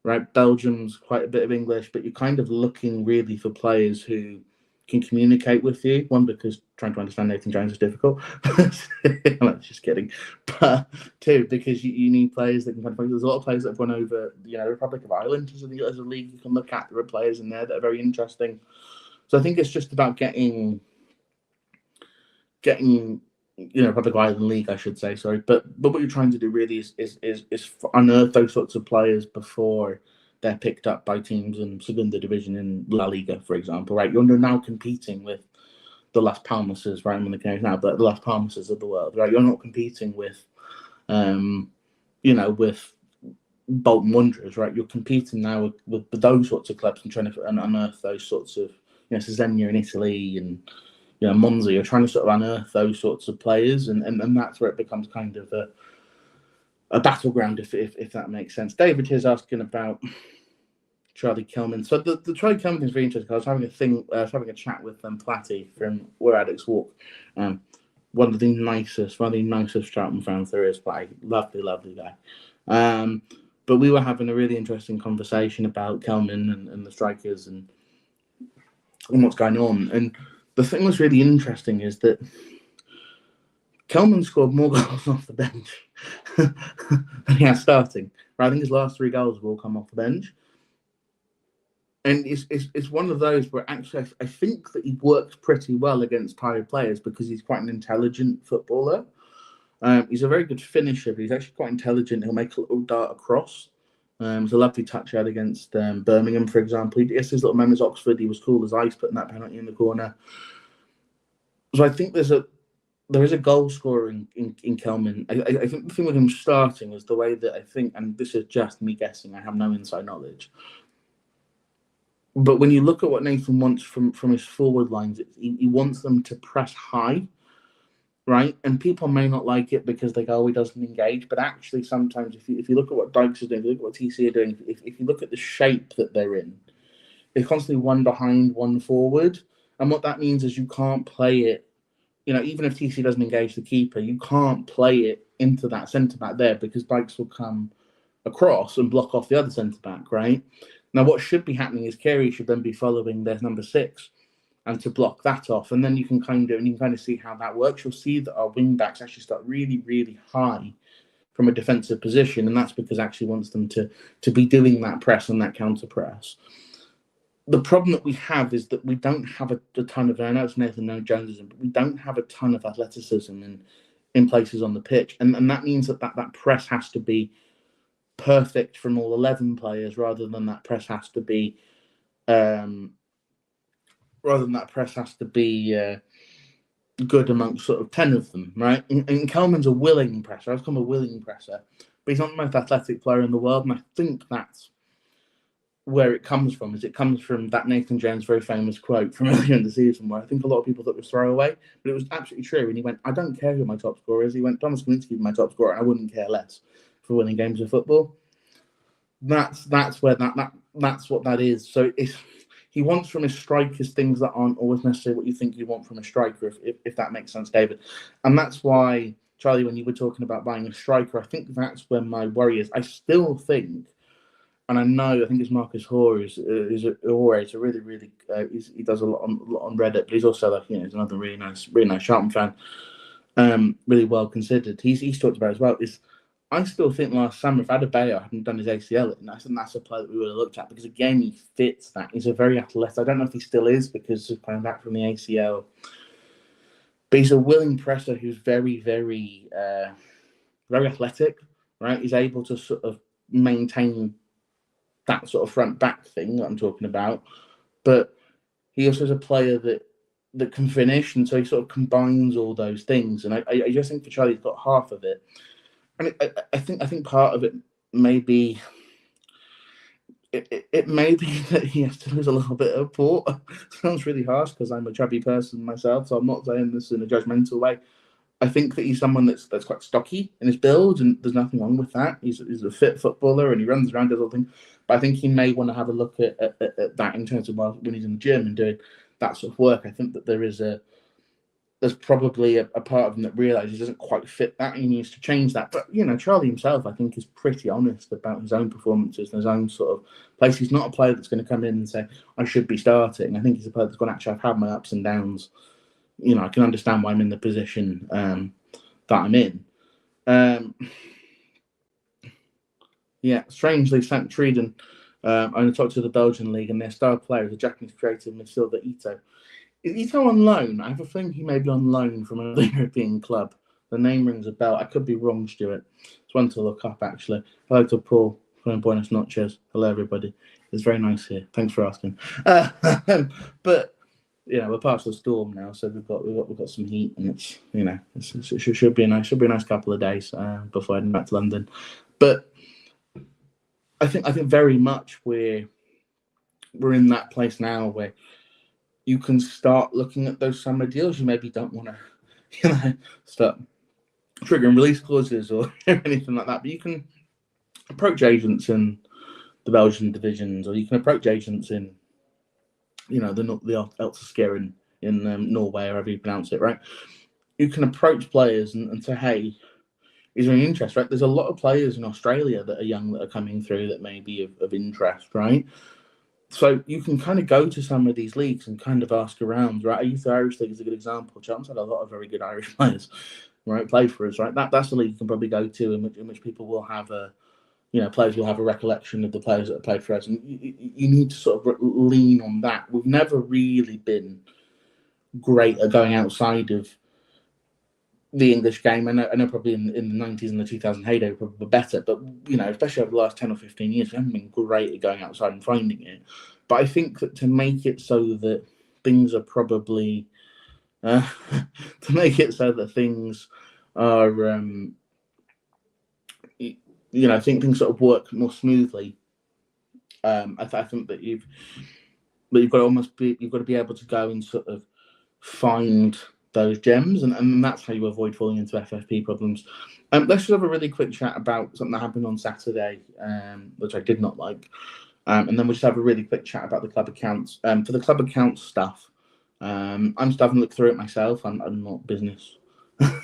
right? Belgium's quite a bit of English, but you're kind of looking really for players who can communicate with you. One, because trying to understand Nathan Jones is difficult. I'm just kidding. But two, because you need players that can kind of. There's a lot of players that have gone over, the Republic of Ireland as a league you can look at. There are players in there that are very interesting. So I think it's just about getting Republic of Ireland league, I should say, sorry. But what you're trying to do really is unearth those sorts of players before they're picked up by teams in Segunda Division in La Liga, for example, right? You're now competing with the Las Palmases, right? I'm on the Canaries now, but the Las Palmases of the world, right? You're not competing with, with Bolton Wanderers, right? You're competing now with those sorts of clubs and trying to unearth those sorts of, Cesena in Italy and, Monza. You're trying to sort of unearth those sorts of players, and that's where it becomes kind of a battleground, if that makes sense. David here's asking about Charlie Kelman. So the Charlie Kelman thing is really interesting. I was having a chat with Platty from Where Addicts Walk. One of the nicest Charlton fans there is. Platty, lovely guy. But we were having a really interesting conversation about Kelman and the strikers and what's going on. And the thing that's really interesting is that Kelman scored more goals off the bench than he has starting. Right? I think his last 3 goals have all come off the bench. And it's one of those where actually I think that he works pretty well against tired players because he's quite an intelligent footballer. He's a very good finisher, but he's actually quite intelligent. He'll make a little dart across. It's a lovely touch out against Birmingham, for example. He has his little moments at Oxford. He was cool as ice putting that penalty in the corner. So I think there is a goal scorer in Kelman. I think the thing with him starting is the way that I think, and this is just me guessing, I have no inside knowledge. But when you look at what Nathan wants from his forward lines, he wants them to press high, right? And people may not like it because they go, he doesn't engage. But actually, sometimes if you look at what Dykes is doing, if you look at what TC are doing, if you look at the shape that they're in, they're constantly one behind, one forward. And what that means is you can't play it, even if TC doesn't engage the keeper, you can't play it into that centre-back there because Dykes will come across and block off the other centre-back, right? Now, what should be happening is Carey should then be following their number 6 and to block that off. And then you can kind of see how that works. You'll see that our wing backs actually start really, really high from a defensive position. And that's because actually wants them to be doing that press and that counter press. The problem that we have is that we don't have a ton of, I know it's Nathan Jones, but we don't have a ton of athleticism in places on the pitch. And that means that press has to be perfect from all 11 players rather than that press has to be good amongst sort of 10 of them, right? And Kelman's a willing presser. I've become a willing presser, but he's not the most athletic player in the world, and I think that's where it comes from. It comes from that Nathan Jones very famous quote from earlier in the season, where I think a lot of people thought it was throwaway, but it was absolutely true. And he went, "I don't care who my top scorer is." He went, "Thomas Kaminski is my top scorer, and I wouldn't care less for winning games of football." That's what that is. So he wants from his strikers things that aren't always necessarily what you think you want from a striker, if that makes sense, David. And that's why, Charlie, when you were talking about buying a striker, I think that's where my worry is. I still think, and I think it's Marcus Hoare is a really, really he does a lot on Reddit, but he's also he's another really nice Charlton fan, really well considered. He's talked about as well. I still think last summer, if Adebayo hadn't done his ACL, and I think that's a player that we would have looked at because again he fits that. He's a very athletic. I don't know if he still is because of coming back from the ACL, but he's a willing presser who's very, very, very athletic. Right, he's able to sort of maintain that sort of front back thing that I'm talking about, but he also is a player that can finish, and so he sort of combines all those things. And I just think for Charlie, he's got half of it. And I think part of it may be it may be that he has to lose a little bit of port. Sounds really harsh because I'm a chubby person myself, so I'm not saying this in a judgmental way. I think that he's someone that's quite stocky in his build, and there's nothing wrong with that. He's a fit footballer, and he runs around, does all things. But I think he may want to have a look at that in terms of when he's in the gym and doing that sort of work. I think that there's probably a part of him that realizes he doesn't quite fit that, and he needs to change that. But Charlie himself, I think, is pretty honest about his own performances and his own sort of place. He's not a player that's going to come in and say, I should be starting. I think he's a player that's going to actually, I've had my ups and downs. I can understand why I'm in the position that I'm in. Strangely, St. Treden, I talked to the Belgian league, and their star player is a Japanese creative midfielder, Ito. Is Ito on loan? I have a feeling he may be on loan from another European club. The name rings a bell. I could be wrong, Stuart. It's one to look up, actually. Hello to Paul from Buenos Noches. Hello, everybody. It's very nice here. Thanks for asking. But we're past the storm now, so we've got some heat, and it should be a nice couple of days before heading back to London. But I think very much we're in that place now where you can start looking at those summer deals. You maybe don't want to, start triggering release clauses or anything like that. But you can approach agents in the Belgian divisions, or you can approach agents in, the Elterskerren in Norway, or however you pronounce it, right? You can approach players and say, hey, is there any interest, right? There's a lot of players in Australia that are young that are coming through that may be of interest, right? So you can kind of go to some of these leagues and kind of ask around, right? I use the Irish League as a good example. Charlton had a lot of very good Irish players, right? Play for us, right? That's the league you can probably go to in which people will have players will have a recollection of the players that have played for us. And you need to sort of lean on that. We've never really been great at going outside of the English game. I know probably in the 90s and the 2000 heyday were probably better, but especially over the last 10 or 15 years, we haven't been great at going outside and finding it. But I think that to make it so that things are probably to make it so that things are I think things sort of work more smoothly. I think that you've got to be able to go and sort of find those gems, and that's how you avoid falling into FFP problems. Let's just have a really quick chat about something that happened on Saturday, which I did not like, and then we'll just have a really quick chat about the club accounts. For the club accounts stuff, I'm starting to look through it myself. I'm not business, not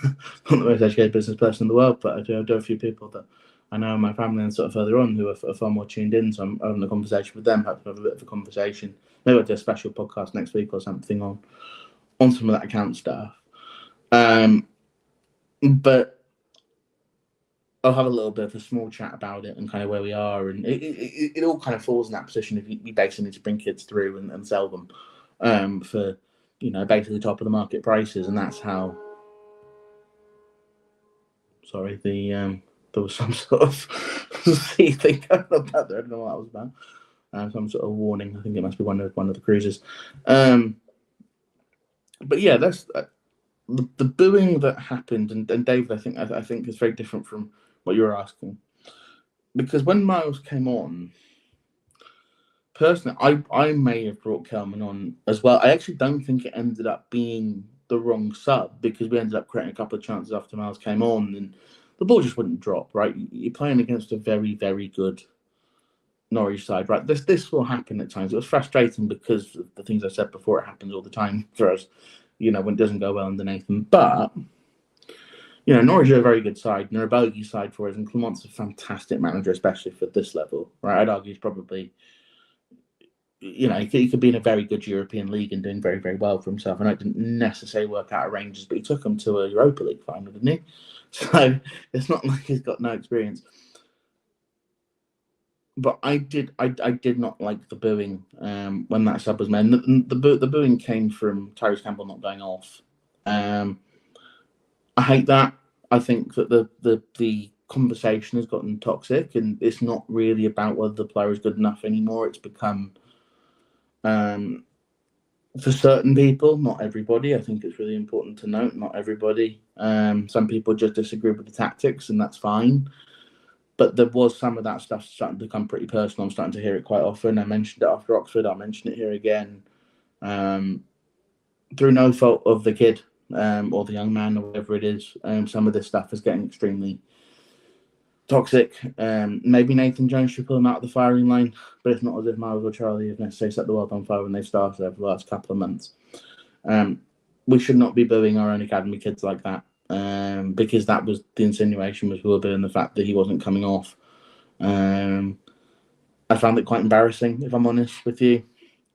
the most educated business person in the world, but I do a few people that I know in my family and sort of further on who are far more tuned in. So I'm having a conversation with them, hoping to have a bit of a conversation. Maybe I'll do a special podcast next week or something on some of that account stuff. But I'll have a little bit of a small chat about it and kind of where we are. And it all kind of falls in that position if you basically need to bring kids through and sell them for, basically top of the market prices. And that's how, sorry, there was some sort of sea thing going on out there. I don't know what that was about. Some sort of warning. I think it must be one of the cruises. But yeah, that's the booing that happened, and David, I think is very different from what you were asking, because when Miles came on, personally, I may have brought Callum on as well. I actually don't think it ended up being the wrong sub, because we ended up creating a couple of chances after Miles came on, and the ball just wouldn't drop. Right, you're playing against a very, very good Norwich side, right? This will happen at times. It was frustrating because of the things I said before. It happens all the time for us, when it doesn't go well under Nathan. But Norwich are a very good side, and they're a bogey side for us. And Clement's a fantastic manager, especially for this level, right? I'd argue he's probably, he could be in a very good European league and doing very, very well for himself. And I didn't necessarily work out at Rangers, but he took them to a Europa League final, didn't he? So it's not like he's got no experience. But I did not like the booing when that sub was made. The booing came from Tyrese Campbell not going off. I hate that. I think that the conversation has gotten toxic, and it's not really about whether the player is good enough anymore. It's become, for certain people, not everybody. I think it's really important to note, not everybody. Some people just disagree with the tactics, and that's fine. But there was some of that stuff starting to become pretty personal. I'm starting to hear it quite often. I mentioned it after Oxford. I'll mention it here again. Through no fault of the kid, or the young man or whatever it is. Some of this stuff is getting extremely toxic. Maybe Nathan Jones should pull him out of the firing line, but it's not as if Miles or Charlie have necessarily set the world on fire when they've started over the last couple of months. We should not be booing our own academy kids like that, because that was the insinuation was we were booing the fact that he wasn't coming off. I found it quite embarrassing, if I'm honest with you.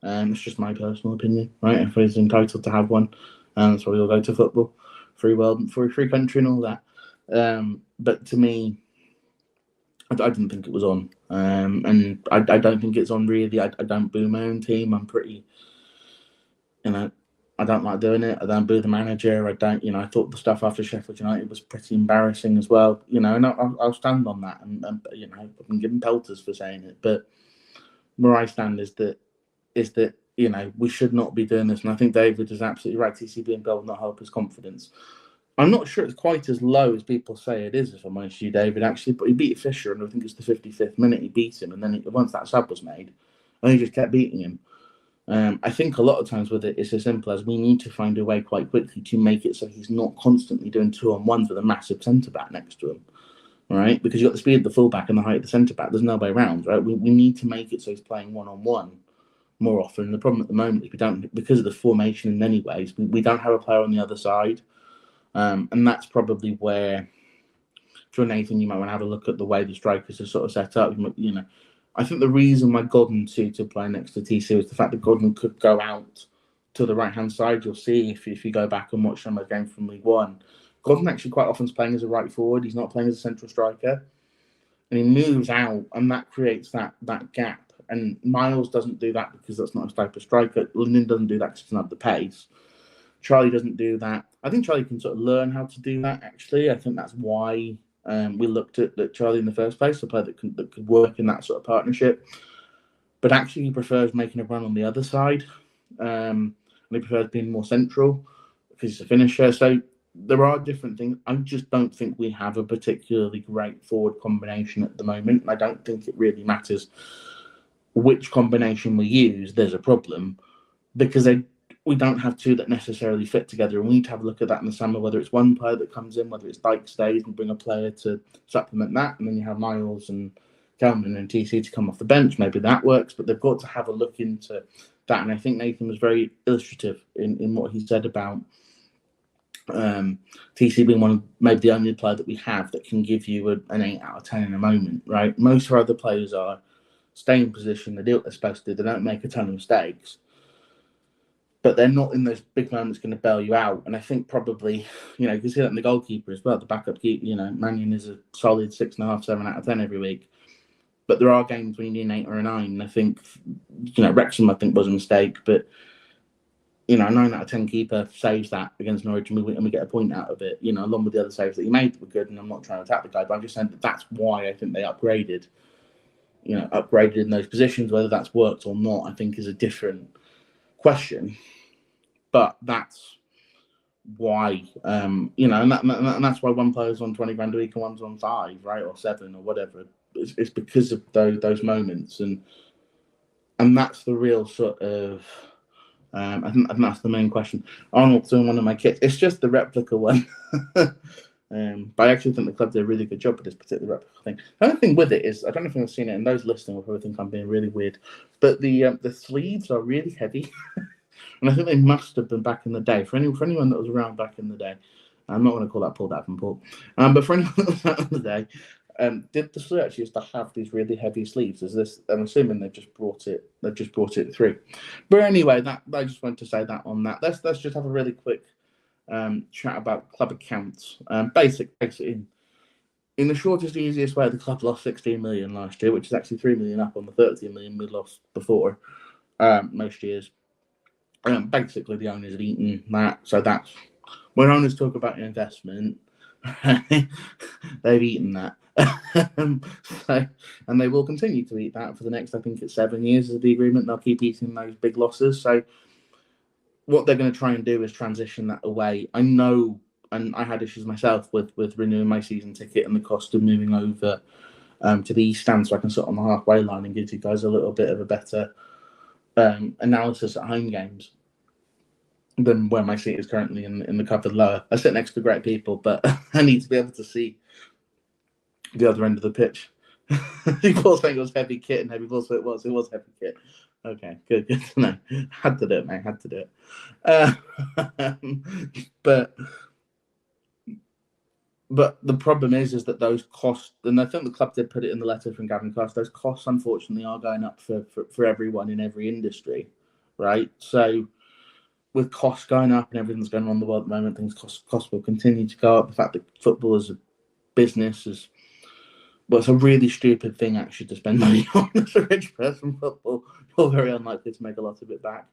It's just my personal opinion, right? Everybody's entitled to have one. That's why we all go to football, free world, free country, and all that. But to me, I didn't think it was on, and I don't think it's on really. I don't boo my own team. I'm pretty, I don't like doing it. I don't boo the manager. I don't, I thought the stuff after Sheffield United was pretty embarrassing as well, and I'll stand on that. And I've been given pelters for saying it, but where I stand is that we should not be doing this. And I think David is absolutely right. TCB and Bell will not help his confidence. I'm not sure it's quite as low as people say it is, if I'm honest with you, David, actually. But he beat Fisher, and I think it's the 55th minute he beat him. And then once that sub was made, and he just kept beating him. I think a lot of times with it, it's as simple as we need to find a way quite quickly to make it so he's not constantly doing 2-on-1s with a massive centre-back next to him, right? Because you've got the speed of the full-back and the height of the centre-back. There's no way around, right? We need to make it so he's playing 1-on-1 more often. And the problem at the moment is we don't, because of the formation in many ways, we don't have a player on the other side. And that's probably where, if you're Nathan, you might want to have a look at the way the strikers are sort of set up. I think the reason why Godden suited play next to TC was the fact that Godden could go out to the right-hand side. You'll see if you go back and watch some of the games from League One, Godden actually quite often is playing as a right forward. He's not playing as a central striker. And he moves out, and that creates that gap. And Miles doesn't do that because that's not his type of striker. London doesn't do that because he doesn't have the pace. Charlie doesn't do that. I think Charlie can sort of learn how to do that, actually. I think that's why we looked at Charlie in the first place, a player that could work in that sort of partnership. But actually, he prefers making a run on the other side. And he prefers being more central because he's a finisher. So there are different things. I just don't think we have a particularly great forward combination at the moment. I don't think it really matters which combination we use. There's a problem because we don't have two that necessarily fit together, and we need to have a look at that in the summer, whether it's one player that comes in, whether it's Dyke stays and bring a player to supplement that, and then you have Miles and Callum and TC to come off the bench. Maybe that works, but they've got to have a look into that. And I think Nathan was very illustrative in what he said about TC being maybe the only player that we have that can give you an 8 out of 10 in a moment, right? Most of our other players are stay in position, they do what they're supposed to do, they don't make a ton of mistakes, but they're not in those big moments going to bail you out. And I think probably, you can see that in the goalkeeper as well. The backup keeper, Mannion is a solid 6.5, 7 out of 10 every week. But there are games when you need an 8 or a 9. And I think, Wrexham, I think, was a mistake. But, a 9 out of 10 keeper saves that against Norwich and we get a point out of it, along with the other saves that he made that were good. And I'm not trying to attack the guy, but I'm just saying that's why I think they upgraded. Upgraded in those positions. Whether that's worked or not, I think is a different question, but that's why and that's why one player's on 20 grand a week and one's on 5, right, or 7 or whatever. It's because of those moments, and that's the real sort of I think that's the main question. Arnold's doing one of my kits. It's just the replica one. But I actually think the club did a really good job with this particular replica thing. The only thing with it is, I don't know if you've seen it, and those listening will probably think I'm being really weird, but the sleeves are really heavy. And I think they must have been back in the day. For anyone that was around back in the day, I'm not going to call that Paul Davenport, but for anyone that was around in the day, did the search used to have these really heavy sleeves? Is this? I'm assuming they've just brought it through. But anyway, that I just wanted to say that on that. Let's just have a really quick chat about club accounts. Basically, in the shortest, easiest way, the club lost 16 million last year, which is actually 3 million up on the 13 million we lost before most years. Basically, the owners have eaten that. So that's when owners talk about investment, they've eaten that. And they will continue to eat that for the next, I think it's 7 years of the agreement. They'll keep eating those big losses. So what they're going to try and do is transition that away. I know, and I had issues myself with renewing my season ticket and the cost of moving over to the East Stand so I can sit on the halfway line and give you guys a little bit of a better analysis at home games. than where my seat is currently in the covered lower. I sit next to great people, but I need to be able to see the other end of the pitch. People saying it was heavy kit, and heavy ball, so it was heavy kit. Okay, good to know. Had to do it, mate. Had to do it. But the problem is that those costs, and I think the club did put it in the letter from Gavin Clark, those costs unfortunately are going up for everyone in every industry, right? So with costs going up and everything's going on in the world at the moment, costs will continue to go up. The fact that football as a business is, well, it's a really stupid thing actually to spend money on as a rich person. Football, you're very unlikely to make a lot of it back.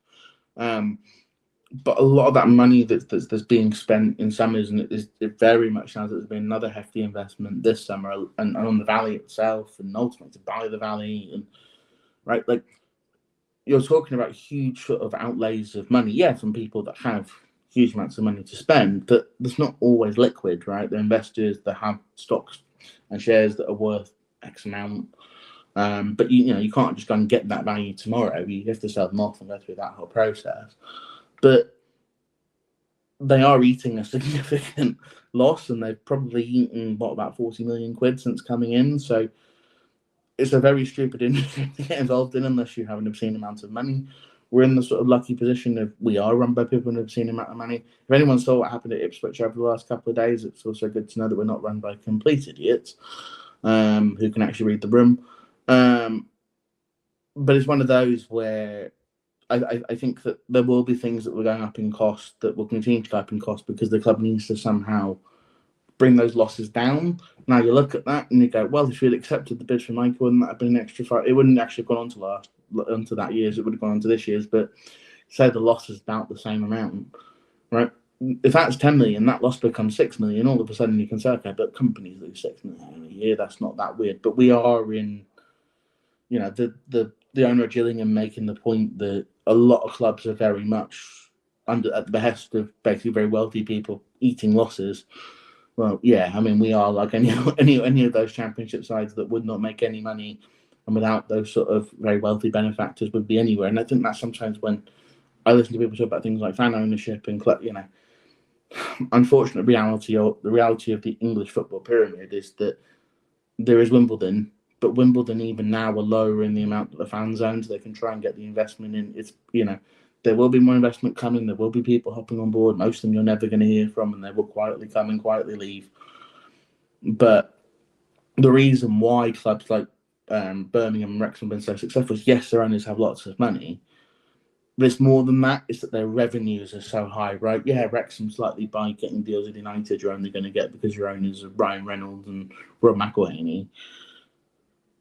But a lot of that money that's being spent in summers, and it very much sounds like there's been another hefty investment this summer and on the valley itself, and ultimately to buy the valley, and right, like you're talking about huge sort of outlays of money, from people that have huge amounts of money to spend, but there's not always liquid, right? The investors that have stocks and shares that are worth X amount. But you can't just go and get that value tomorrow. You have to sell them off and go through that whole process. But they are eating a significant loss, and they've probably eaten about 40 million quid since coming in. So it's a very stupid industry to get involved in unless you have an obscene amount of money. We're in the sort of lucky position of we are run by people with an obscene amount of money. If anyone saw what happened at Ipswich over the last couple of days, it's also good to know that we're not run by complete idiots who can actually read the room. But it's one of those where I think that there will be things that were going up in cost that will continue to go up in cost because the club needs to somehow bring those losses down. Now you look at that and you go, well, if you'd accepted the bid for Michael, wouldn't that have been an extra fight? It wouldn't actually have gone on to that year's. It would have gone on to this year's. But say the loss is about the same amount, right? If that's 10 million, that loss becomes 6 million. All of a sudden you can say, okay, but companies lose 6 million a year. That's not that weird. But we are in, the owner of Gillingham making the point that a lot of clubs are very much at the behest of basically very wealthy people eating losses. Well, yeah, I mean, we are like any of those championship sides that would not make any money, and without those sort of very wealthy benefactors would be anywhere. And I think that sometimes when I listen to people talk about things like fan ownership and unfortunate reality, or the reality of the English football pyramid is that there is Wimbledon, but Wimbledon even now are lowering the amount that the fans own so they can try and get the investment in. It's there will be more investment coming. There will be people hopping on board. Most of them you're never going to hear from, and they will quietly come and quietly leave. But the reason why clubs like Birmingham and Wrexham have been so successful is, yes, their owners have lots of money, but it's more than that. It's that their revenues are so high, right? Yeah, Wrexham slightly by getting deals with United you're only going to get because your owners are Ryan Reynolds and Rob McElhaney.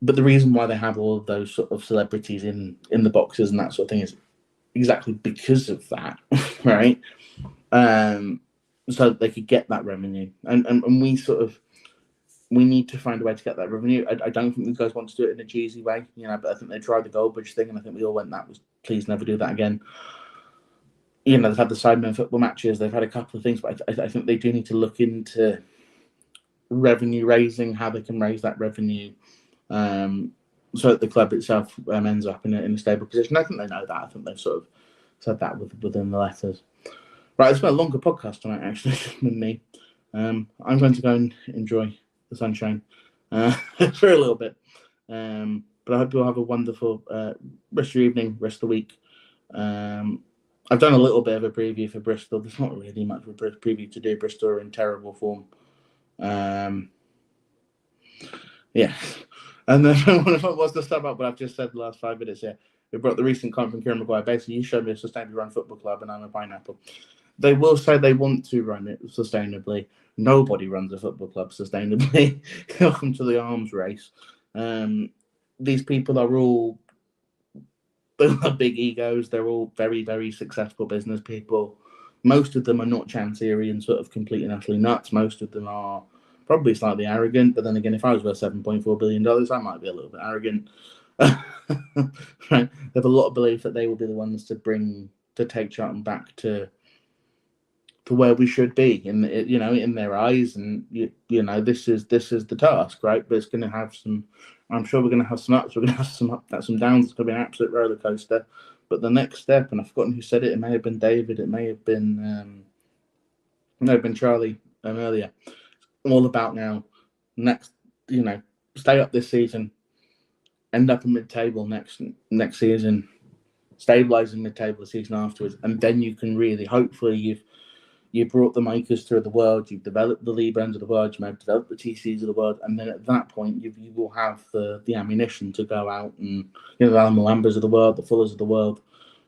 But the reason why they have all of those sort of celebrities in the boxes and that sort of thing is exactly because of that, right? So that they could get that revenue, and we need to find a way to get that revenue. I don't think these guys want to do it in a cheesy way, but I think they tried the Goldbridge thing, and I think we all went, that was, please never do that again. They've had the Sidemen football matches, they've had a couple of things, but I think they do need to look into revenue raising, how they can raise that revenue, so that the club itself ends up in a stable position. I think they know that. I think they've sort of said that within the letters. Right, it's been a longer podcast tonight, actually, than me. I'm going to go and enjoy the sunshine for a little bit. But I hope you'll have a wonderful rest of your evening, rest of the week. I've done a little bit of a preview for Bristol. There's not really much of a preview to do. Bristol are in terrible form. Yeah. And then what's the sum up what I've just said the last 5 minutes here? We brought the recent comment from Kieran Maguire. Basically, you showed me a sustainably run football club and I'm a pineapple. They will say they want to run it sustainably. Nobody runs a football club sustainably. Welcome to the arms race. These people are all big egos. They're all very, very successful business people. Most of them are not chancery and sort of complete and utterly nuts. Most of them are probably slightly arrogant, but then again, if I was worth $7.4 billion, I might be a little bit arrogant. Right? They have a lot of belief that they will be the ones to take Charlton back to where we should be in their eyes, and this is the task, right? But it's going to have some. I'm sure we're going to have some ups. We're going to have some downs. It's going to be an absolute roller coaster. But the next step, and I've forgotten who said it. It may have been David. It may have been Charlie earlier. All about now. Next, stay up this season, end up in mid-table next season, stabilise in mid-table the season afterwards, and then you can really, hopefully, you've brought the makers through the world, you've developed the Lee Brands of the world, you may have developed the TCs of the world, and then at that point you will have the ammunition to go out and the Alan Lambers of the world, the Fullers of the world,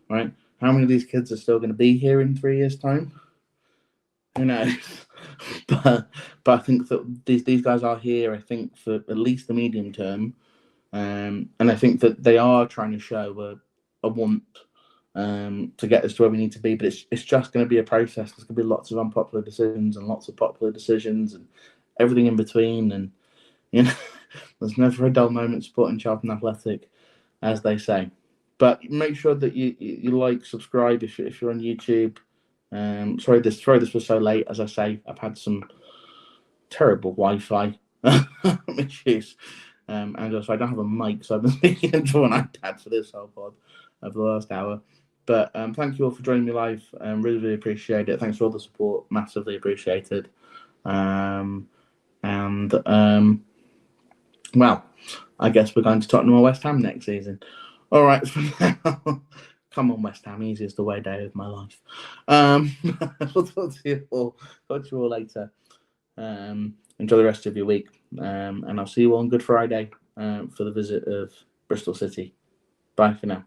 right? How many of these kids are still going to be here in 3 years' time? Who knows? but I think that these guys are here, I think, for at least the medium term. And I think that they are trying to show a want to get us to where we need to be. But it's just going to be a process. There's going to be lots of unpopular decisions and lots of popular decisions and everything in between. And, there's never a dull moment supporting Charlton Athletic, as they say. But make sure that you like, subscribe if you're on YouTube. Sorry this was so late. As I say, I've had some terrible Wi-Fi issues. And also I don't have a mic, so I've been speaking into an iPad for this whole pod over the last hour. But thank you all for joining me live. Really, really appreciate it. Thanks for all the support. Massively appreciated. Well, I guess we're going to Tottenham or West Ham next season. All right, for now. Come on, West Ham. Easiest away day of my life. We'll talk to you all later. Enjoy the rest of your week. And I'll see you all on Good Friday for the visit of Bristol City. Bye for now.